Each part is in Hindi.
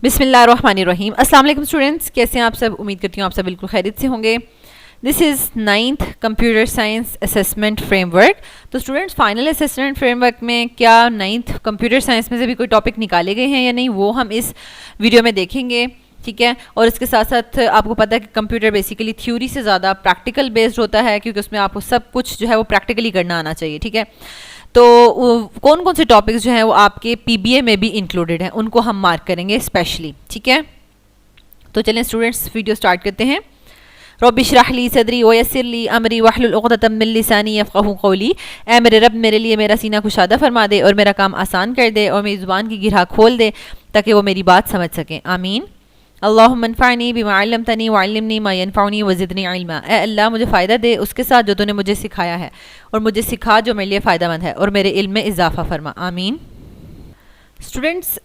बिस्मिल्लाहिर्रहमानिर्रहीम। अस्सलाम वालेकुम स्टूडेंट्स, कैसे हैं आप सब? उम्मीद करती हूँ आप सब बिल्कुल खैरियत से होंगे। This is 9th computer science assessment framework. तो स्टूडेंट्स, फाइनल असेसमेंट फ्रेमवर्क में क्या 9th कंप्यूटर साइंस में से भी कोई टॉपिक निकाले गए हैं या नहीं, वो हम इस वीडियो में देखेंगे, ठीक है। और इसके साथ साथ आपको पता है कि कंप्यूटर बेसिकली थ्योरी से ज़्यादा प्रैक्टिकल बेस्ड होता है, क्योंकि उसमें आपको सब कुछ जो है वो प्रैक्टिकली करना आना चाहिए, ठीक है। तो कौन कौन से टॉपिक्स जो हैं वो आपके पीबीए में भी इंक्लूडेड हैं, उनको हम मार्क करेंगे स्पेशली, ठीक है। तो चलें स्टूडेंट्स, वीडियो स्टार्ट करते हैं। रब्बि इश्रह ली सदरी व यस्सिर ली अमरी वहलुल उक़दतम मिन लिसानी यफ़क़हू क़ौली। ऐ मेरे रब, मेरे लिए मेरा सीना कुशादा फरमा दे और मेरा काम आसान कर दे और मेरी ज़ुबान की गिरहा खोल दे ताकि वो मेरी बात समझ सकें। आमीन। अल्लाहुम्मा अन्फ़अनी बिमा अल्लमतनी वअल्लिमनी मा यनफ़अनी वज़िदनी इल्मा। ए अल्लाह, मुझे फ़ायदा दे उसके साथ जो तूने मुझे सिखाया है, और मुझे सिखा जो मेरे लिए फ़ायदेमंद है, और मेरे इल्म में इजाफ़ा फरमा। आमीन। स्टूडेंट्स,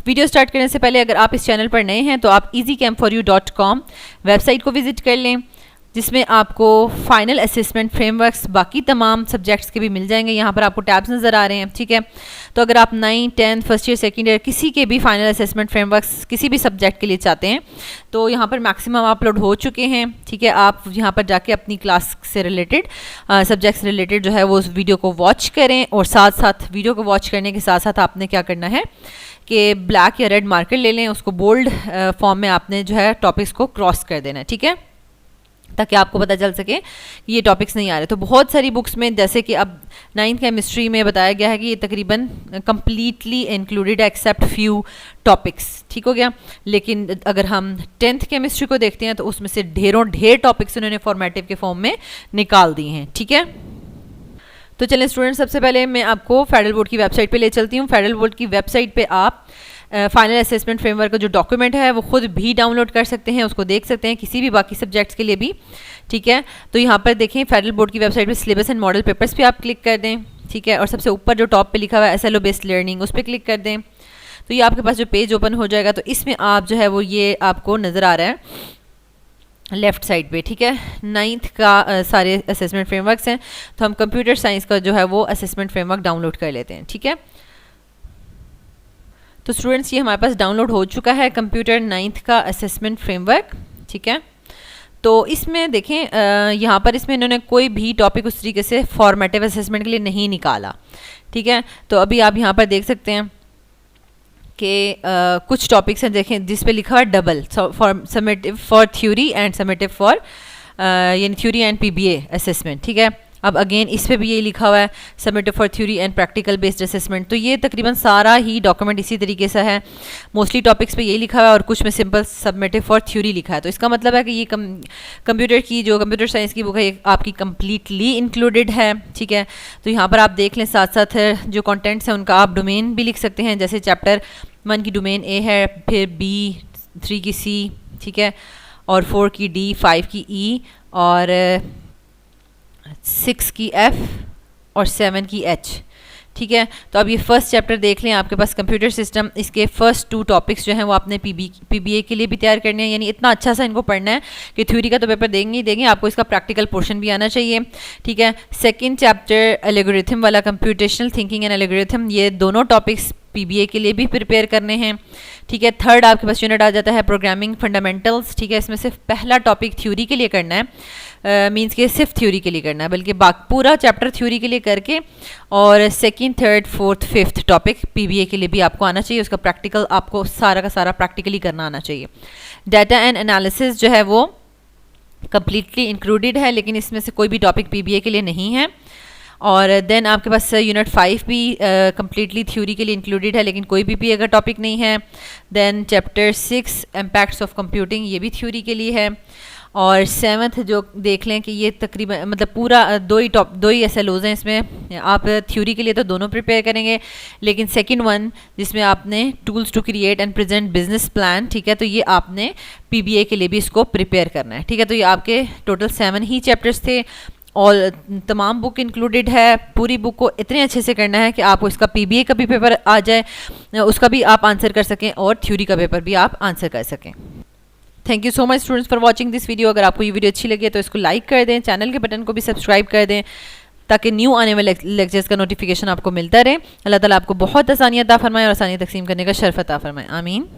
वीडियो स्टार्ट करने से पहले अगर आप इस चैनल पर नए हैं तो आप easycamforyou.com वेबसाइट को विज़िट कर लें, जिसमें आपको फाइनल असेसमेंट फ्रेमवर्क्स बाकी तमाम सब्जेक्ट्स के भी मिल जाएंगे। यहाँ पर आपको टैब्स नज़र आ रहे हैं, ठीक है। तो अगर आप 9th 10th first year second year किसी के भी फाइनल असेसमेंट फ्रेमवर्क्स किसी भी सब्जेक्ट के लिए चाहते हैं तो यहाँ पर मैक्सिमम अपलोड हो चुके हैं, ठीक है। आप यहाँ पर जाके अपनी क्लास से रिलेटेड सब्जेक्ट से रिलेटेड जो है वो उस वीडियो को वॉच करें, और साथ साथ वीडियो को वॉच करने के साथ साथ आपने क्या करना है कि ब्लैक या रेड मार्कर ले लें, उसको बोल्ड फॉर्म में आपने जो है टॉपिक्स को क्रॉस कर देना है, ठीक है, ताकि आपको पता चल सके कि ये टॉपिक्स नहीं आ रहे। तो बहुत सारी बुक्स में, जैसे कि अब 9th केमिस्ट्री में बताया गया है कि ये तकरीबन कम्प्लीटली इंक्लूडेड है एक्सेप्ट फ्यू टॉपिक्स, ठीक हो गया। लेकिन अगर हम 10th केमिस्ट्री को देखते हैं तो उसमें से ढेर टॉपिक्स उन्होंने फॉर्मेटिव के फॉर्म में निकाल दिए हैं, ठीक है। तो चलें स्टूडेंट, सबसे पहले मैं आपको फेडरल बोर्ड की वेबसाइट पे ले चलती हूँ। फेडरल बोर्ड की वेबसाइट पे आप फाइनल असेसमेंट फ्रेमवर्क का जो डॉक्यूमेंट है वो खुद भी डाउनलोड कर सकते हैं, उसको देख सकते हैं किसी भी बाकी सब्जेक्ट्स के लिए भी, ठीक है। तो यहाँ पर देखें, फेडरल बोर्ड की वेबसाइट पे सिलेबस एंड मॉडल पेपर्स पे आप क्लिक कर दें, ठीक है। और सबसे ऊपर जो टॉप पे लिखा हुआ है SLO बेस्ड लर्निंग, उस पर क्लिक कर दें। तो ये आपके पास जो पेज ओपन हो जाएगा, तो इसमें आप जो है वो ये आपको नज़र आ रहा है लेफ़्ट साइड पे, ठीक है। 9th का सारे असेसमेंट फ्रेमवर्क्स हैं, तो हम कंप्यूटर साइंस का जो है वो असेसमेंट फ्रेमवर्क डाउनलोड कर लेते हैं, ठीक है। तो स्टूडेंट्स, ये हमारे पास डाउनलोड हो चुका है कंप्यूटर 9th का असेसमेंट फ्रेमवर्क, ठीक है। तो इसमें देखें, यहाँ पर इसमें इन्होंने कोई भी टॉपिक उस तरीके से फॉर्मेटिव असेसमेंट के लिए नहीं निकाला, ठीक है। तो अभी आप यहाँ पर देख सकते हैं कि कुछ टॉपिक्स हैं, देखें जिस पे लिखा हुआ है double summative for theory and summative for यानी थ्योरी एंड पीबीए असेसमेंट, ठीक है। अब अगेन इस पे भी ये लिखा हुआ है summative for theory and practical based assessment. तो ये तकरीबन सारा ही डॉक्यूमेंट इसी तरीके से है, मोस्टली टॉपिक्स पे यही लिखा हुआ है और कुछ में सिंपल समेटिव फॉर थ्योरी लिखा है। तो इसका मतलब है कि ये कंप्यूटर की जो कंप्यूटर साइंस की बुक है ये आपकी कम्प्लीटली इंक्लूडेड है, ठीक है। तो यहाँ पर आप देख लें, साथ साथ जो कॉन्टेंट्स हैं उनका आप डोमेन भी लिख सकते हैं, जैसे चैप्टर 1 की डोमेन A है, फिर B, 3 की C, ठीक है, और 4 की D, 5 की E, और 6 की F और 7 की H, ठीक है। तो अब ये फर्स्ट चैप्टर देख लें, आपके पास कंप्यूटर सिस्टम, इसके फर्स्ट 2 टॉपिक्स जो हैं वो आपने पीबीए के लिए भी तैयार करने हैं, यानी इतना अच्छा सा इनको पढ़ना है कि थ्योरी का तो पेपर देंगे ही देंगे, आपको इसका प्रैक्टिकल पोर्शन भी आना चाहिए, ठीक है। सेकंड चैप्टर एल्गोरिथम वाला, कंप्यूटेशनल थिंकिंग एंड एल्गोरिथम, ये दोनों टॉपिक्स पीबीए के लिए भी प्रिपेयर करने हैं, ठीक है। थर्ड आपके पास यूनिट आ जाता है प्रोग्रामिंग फंडामेंटल्स, ठीक है। इसमें सिर्फ पहला टॉपिक थ्योरी के लिए करना है, मींस के सिर्फ थ्योरी के लिए करना है, बल्कि पूरा चैप्टर थ्योरी के लिए करके, और second, third, fourth, fifth topic PBA के लिए भी आपको आना चाहिए, उसका प्रैक्टिकल आपको सारा का सारा प्रैक्टिकली करना आना चाहिए। डाटा एंड एनालिसिस जो है वो कम्प्लीटली इंक्लूडेड है, लेकिन इसमें से कोई भी टॉपिक पीबीए के लिए नहीं है। और देन आपके पास यूनिट 5 भी कम्प्लीटली थ्योरी के लिए इंक्लूडेड है, लेकिन कोई भी पीबीए का टॉपिक नहीं है। Then chapter 6 impacts of computing, ये भी थ्योरी के लिए है। और 7th जो देख लें कि ये तकरीबन मतलब पूरा दो ही SLOs हैं इसमें, आप थ्योरी के लिए तो दोनों प्रिपेयर करेंगे, लेकिन सेकंड वन जिसमें आपने tools to create and present business plan, ठीक है, तो ये आपने पीबीए के लिए भी इसको प्रिपेयर करना है, ठीक है। तो ये आपके टोटल 7 ही चैप्टर्स थे, और तमाम बुक इंक्लूडेड है। पूरी बुक को इतने अच्छे से करना है कि आपको इसका पीबीए का भी पेपर आ जाए, उसका भी आप आंसर कर सकें, और थ्योरी का पेपर भी आप आंसर कर सकें। Thank you so much students for watching this video. अगर आपको ये वीडियो अच्छी लगी तो इसको लाइक कर दें, चैनल के बटन को भी सब्सक्राइब कर दें, ताकि न्यू आने वाले लेक्चर्स का नोटिफिकेशन आपको मिलता रहे। अल्लाह ताला आपको बहुत आसानियाँ अता फरमाए और आसानियाँ तकसीम करने का शर्फ अता फरमाए। आमीन।